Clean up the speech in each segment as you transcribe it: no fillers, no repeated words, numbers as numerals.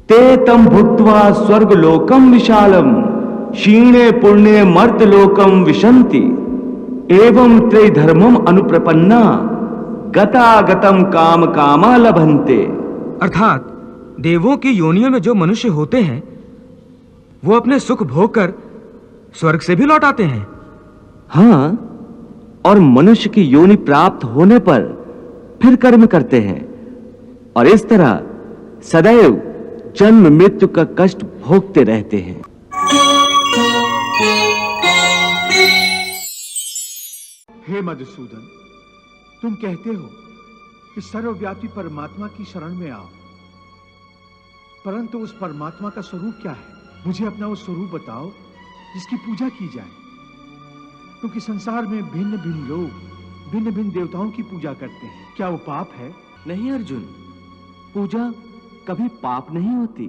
ते तम भुक्त्वा स्वर्गलोकम विशालम क्षीणे पुण्ये मर्तलोकम विशन्ति एवं त्रिधर्मम अनुप्रपन्ना गतागतम काम कामा लभन्ते। अर्थात देवों की योनियों में जो मनुष्य होते हैं वो अपने सुख भोग कर स्वर्ग से भी लौट आते हैं। हाँ, और मनुष्य की योनि प्राप्त होने पर फिर कर्म करते हैं और इस तरह सदैव जन्म मृत्यु का कष्ट भोगते रहते हैं। हे मधुसूदन, तुम कहते हो कि सर्वव्यापी परमात्मा की शरण में आओ, परंतु उस परमात्मा का स्वरूप क्या है? मुझे अपना वो स्वरूप बताओ जिसकी पूजा की जाए, क्योंकि संसार में भिन्न भिन्न लोग भिन्न भिन्न देवताओं की पूजा करते हैं। क्या वो पाप है? नहीं अर्जुन, पूजा कभी पाप नहीं होती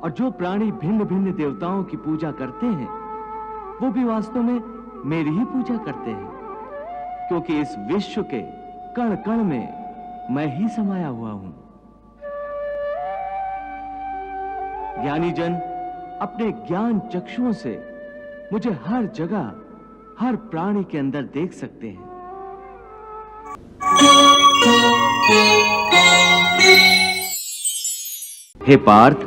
और जो प्राणी भिन्न भिन्न देवताओं की पूजा करते हैं वो भी वास्तव में मेरी ही पूजा करते हैं, क्योंकि इस विश्व के कण कण में मैं ही समाया हुआ हूं। ज्ञानी जन अपने ज्ञान चक्षुओं से मुझे हर जगह हर प्राणी के अंदर देख सकते हैं। हे पार्थ,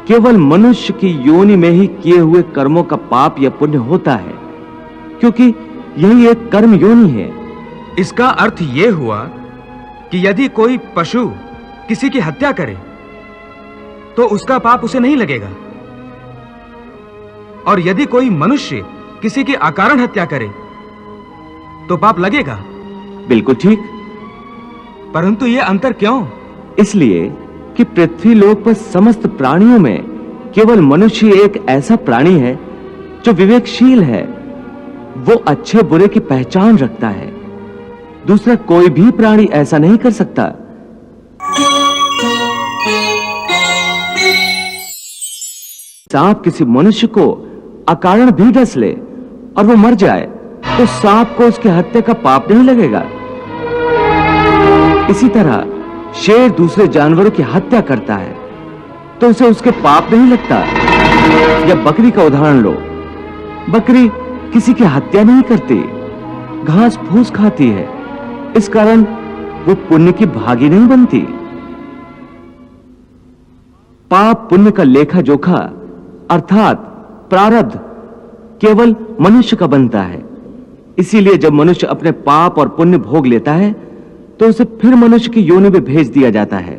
केवल मनुष्य की योनि में ही किए हुए कर्मों का पाप या पुण्य होता है, क्योंकि यही एक कर्म योनि है। इसका अर्थ यह हुआ कि यदि कोई पशु किसी की हत्या करे तो उसका पाप उसे नहीं लगेगा, और यदि कोई मनुष्य किसी की अकारण हत्या करे तो पाप लगेगा। बिल्कुल ठीक। परंतु यह अंतर क्यों? इसलिए कि पृथ्वी लोक पर समस्त प्राणियों में केवल मनुष्य एक ऐसा प्राणी है जो विवेकशील है। वो अच्छे बुरे की पहचान रखता है, दूसरा कोई भी प्राणी ऐसा नहीं कर सकता। सांप किसी मनुष्य को अकारण भी डस ले और वो मर जाए तो सांप को उसकी हत्या का पाप नहीं लगेगा। इसी तरह शेर दूसरे जानवरों की हत्या करता है तो उसे उसके पाप नहीं लगता। या बकरी का उदाहरण लो, बकरी किसी की हत्या नहीं करती, घास फूस खाती है, इस कारण वो पुण्य की भागी नहीं बनती। पाप पुण्य का लेखा जोखा अर्थात प्रारब्ध केवल मनुष्य का बनता है। इसीलिए जब मनुष्य अपने पाप और पुण्य भोग लेता है तो उसे फिर मनुष्य की योनि में भेज दिया जाता है।